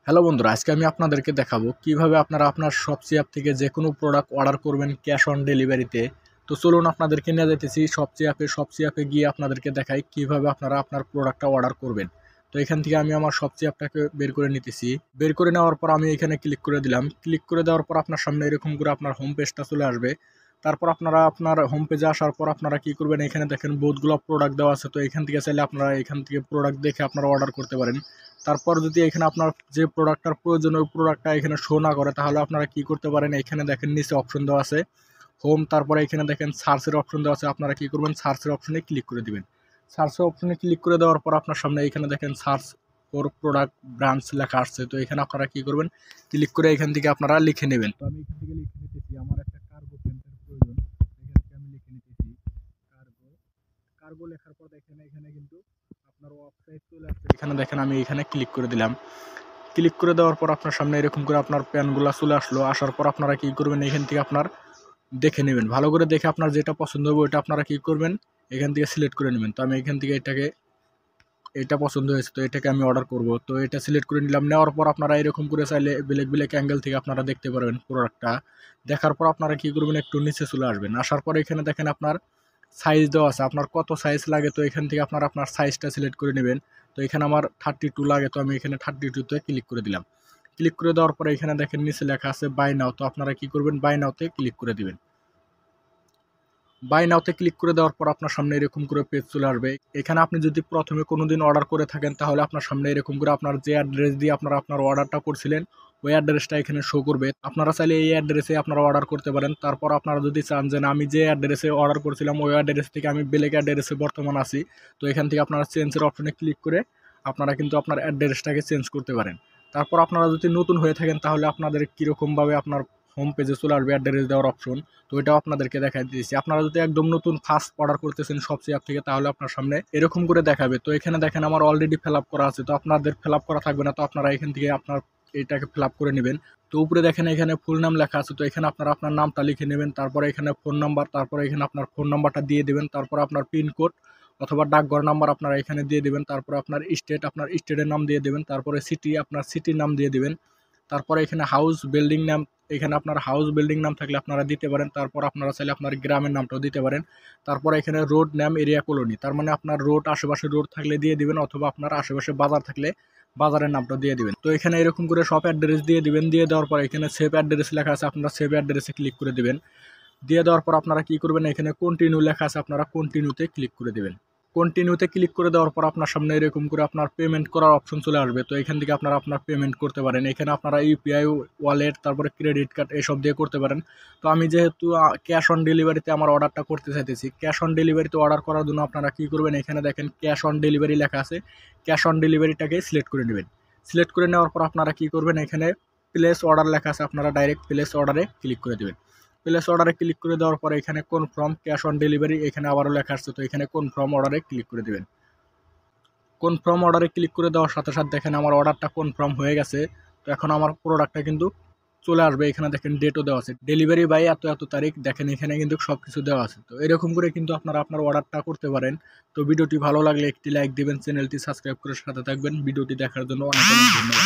Hello বন্ধুরা, আজকে আমি আপনাদেরকে দেখাবো কিভাবে আপনারা আপনার শপসি অ্যাপ থেকে যে কোনো প্রোডাক্ট অর্ডার করবেন ক্যাশ অন ডেলিভারিতে। তো চলুন আপনাদেরকে নিয়ে যেতেছি শপসি অ্যাপে গিয়ে আপনাদেরকে দেখাই কিভাবে আপনারা আপনার প্রোডাক্টটা অর্ডার করবেন। তো এখান থেকে আমি আমার শপসি অ্যাপটাকে বের করে নিতেছি। বের করে নেওয়ার পর আমি এখানে ক্লিক করে দিলাম। ক্লিক করে দেওয়ার পর আপনার সামনে এরকম করে আপনার হোম পেজটা চলে আসবে। তারপর আপনারা আপনার হোম পেজে আসার পর আপনারা কি করবেন, এখানে দেখেন বহুতগুলো প্রোডাক্ট দেওয়া আছে। তো এখান থেকে চাইলে আপনারা এখান থেকে প্রোডাক্ট দেখে আপনারা অর্ডার করতে পারেন। তারপর যদি এখানে আপনার যে প্রোডাক্টটার প্রয়োজন ওই প্রোডাক্টটা এখানে শো না করে, তাহলে আপনারা কি করতে পারেন, এখানে দেখেন নিচে অপশন দেওয়া আছে হোম, তারপরে এখানে দেখেন সার্চের অপশন দেওয়া আছে। আপনারা কি করবেন, সার্চের অপশনে ক্লিক করে দিবেন। সার্চের অপশনে ক্লিক করে দেওয়ার পর আপনার সামনে এখানে দেখেন সার্চ ফর প্রোডাক্ট ব্রাঞ্চ লেখা আসছে। তো এখানে আপনারা কি করবেন, ক্লিক করে এখান থেকে আপনারা লিখে নেবেন। তো আমি এখান থেকে লিখে নিতেছি আমার একটা কার্গো প্যান্টের প্রয়োজন। এখান থেকে আমি লিখে নিতেছি কার্গো। কার্গো লেখার পর দেখেন এখানে কিন্তু আপনার ওয়েবসাইট চলে আসছে। এখানে দেখেন আমি এখানে ক্লিক করে দিলাম। ক্লিক করে দেওয়ার পর আপনার সামনে এরকম করে আপনার প্যানগুলো চলে আসলো। আসার পর আপনারা কি করবেন, এখান থেকে আপনার দেখে নেবেন, ভালো করে দেখে আপনার যেটা পছন্দ হবে ওইটা আপনারা কি করবেন, এখান থেকে সিলেক্ট করে নেবেন। তো আমি এখান থেকে এটা পছন্দ হয়েছে, তো এটাকে আমি অর্ডার করব। তো এটা সিলেক্ট করে নিলাম। নেওয়ার পর আপনারা এরকম করে চাইলে ব্ল্যাক ব্ল্যাক অ্যাঙ্গেল থেকে আপনারা দেখতে পারবেন প্রোডাক্টটা। দেখার পর আপনারা কি করবেন, একটু নিচে চলে আসবেন। আসার পর এখানে দেখেন আপনার সাইজ দেওয়া আছে, আপনার কত সাইজ লাগে। তো এখান থেকে আপনার সাইজটা সিলেক্ট করে নেবেন। তো এখানে আমার 32 লাগে, তো আমি এখানে 32তে ক্লিক করে দিলাম। ক্লিক করে দেওয়ার পরে এখানে দেখেন নিচে লেখা আছে বাই নাও। তো আপনারা কি করবেন, বাই নাওতে ক্লিক করে দিবেন। বাই নাওতে ক্লিক করে দেওয়ার পর আপনার সামনে এরকম করে পেজ চলে আসবে। এখানে আপনি যদি প্রথমে কোনোদিন অর্ডার করে থাকেন, তাহলে আপনার সামনে এরকম করে আপনার যে অ্যাড্রেস দিয়ে আপনারা আপনার অর্ডারটা করছিলেন ওই অ্যাড্রেসটা এখানে শো করবে। আপনারা চাইলে এই অ্যাড্রেসে আপনারা অর্ডার করতে পারেন। তারপর আপনারা যদি চান যে না, আমি যে অ্যাড্রেসে অর্ডার করছিলাম ওই অ্যাড্রেস থেকে আমি বেলেগ অ্যাড্রেসে বর্তমান আছি, তো এখান থেকে আপনারা চেঞ্জের অপশনে ক্লিক করে আপনারা কিন্তু আপনার অ্যাড্রেসটাকে চেঞ্জ করতে পারেন। তারপর আপনারা যদি নতুন হয়ে থাকেন, তাহলে আপনাদের কীরকমভাবে আপনার হোম পেজে চলে আসবে অ্যাড্রেস দেওয়ার অপশন। তো এটাও আপনাদেরকে দেখাই দিয়েছি। আপনারা যদি একদম নতুন ফার্স্ট অর্ডার করতেছেন শপসি অ্যাপ থেকে, তাহলে আপনার সামনে এরকম করে দেখাবে। তো এখানে দেখেন আমার অলরেডি ফিল আপ করা আছে, তো আপনাদের ফিল আপ করা থাকবে না। তো আপনারা এখান থেকে আপনার এটাকে ফিল আপ করে নেবেন। তো উপরে দেখেন এখানে ফুল নাম লেখা আছে, তো এখানে আপনারা আপনার নামটা লিখে নেবেন। তারপরে এখানে ফোন নাম্বার, তারপরে এখানে আপনার ফোন নাম্বারটা দিয়ে দেবেন। তারপর আপনার পিনকোড অথবা ডাকঘর নাম্বার আপনারা এখানে দিয়ে দেবেন। তারপরে আপনার স্টেটের নাম দিয়ে দেবেন। তারপরে সিটি, আপনার সিটির নাম দিয়ে দেবেন। তারপরে এখানে হাউস বিল্ডিং নাম, এখানে আপনার হাউস বিল্ডিং নাম থাকলে আপনারা দিতে পারেন। তারপর আপনারা চাইলে আপনার গ্রামের নামটাও দিতে পারেন। তারপরে এখানে রোড নাম, এরিয়া কলোনি, তার মানে আপনার রোড আশেপাশে রোড থাকলে দিয়ে দিবেন, অথবা আপনার আশেপাশে বাজার থাকলে বাজারের নামটা দিয়ে দিবেন। তো এখানে এরকম করে সব অ্যাড্রেস দিয়ে দিবেন। দিয়ে দেওয়ার পর এখানে সেভ অ্যাড্রেস লেখা আছে, আপনারা সেভ অ্যাড্রেসে ক্লিক করে দিবেন। দিয়ে দেওয়ার পর আপনারা কি করবেন, এখানে কন্টিনিউ লেখা আছে, আপনারা কন্টিনিউতে ক্লিক করে দিবেন। কন্টিনিউতে ক্লিক করে দেওয়ার পর আপনার সামনে এরকম করে আপনার পেমেন্ট করার অপশন চলে আসবে। তো এখান থেকে আপনারা আপনার পেমেন্ট করতে পারেন। এখানে আপনারা ইউপিআই, ওয়ালেট, তারপরে ক্রেডিট কার্ড এসব দিয়ে করতে পারেন। তো আমি যেহেতু ক্যাশ অন ডেলিভারিতে আমার অর্ডারটা করতে চাইতেছি, ক্যাশ অন ডেলিভারিতে অর্ডার করার জন্য আপনারা কি করবেন, এখানে দেখেন ক্যাশ অন ডেলিভারি লেখা আছে, ক্যাশ অন ডেলিভারিটাকে সিলেক্ট করে নেবেন। সিলেক্ট করে নেওয়ার পর আপনারা কি করবেন, এখানে প্লেস অর্ডার লেখা আছে, আপনারা ডাইরেক্ট প্লেস অর্ডারে ক্লিক করে দেবেন। প্লেস অর্ডারে ক্লিক করে দেওয়ার পরে এখানে কনফার্ম ক্যাশ অন ডেলিভারি এখানে আবারও লেখা আসছে, তো এখানে কনফার্ম অর্ডারে ক্লিক করে দেবেন। কনফার্ম অর্ডারে ক্লিক করে দেওয়ার সাথে সাথে দেখেন আমার অর্ডারটা কনফার্ম হয়ে গেছে। তো এখন আমার প্রোডাক্টটা কিন্তু চলে আসবে। এখানে দেখেন ডেটও দেওয়া আছে, ডেলিভারি বাই এত এত তারিখ, দেখেন এখানে কিন্তু সব কিছু দেওয়া আছে। তো এরকম করে কিন্তু আপনারা আপনার অর্ডারটা করতে পারেন। তো ভিডিওটি ভালো লাগলে একটি লাইক দিবেন, চ্যানেলটি সাবস্ক্রাইব করে সাথে থাকবেন। ভিডিওটি দেখার জন্য অনেক অনেক ধন্যবাদ।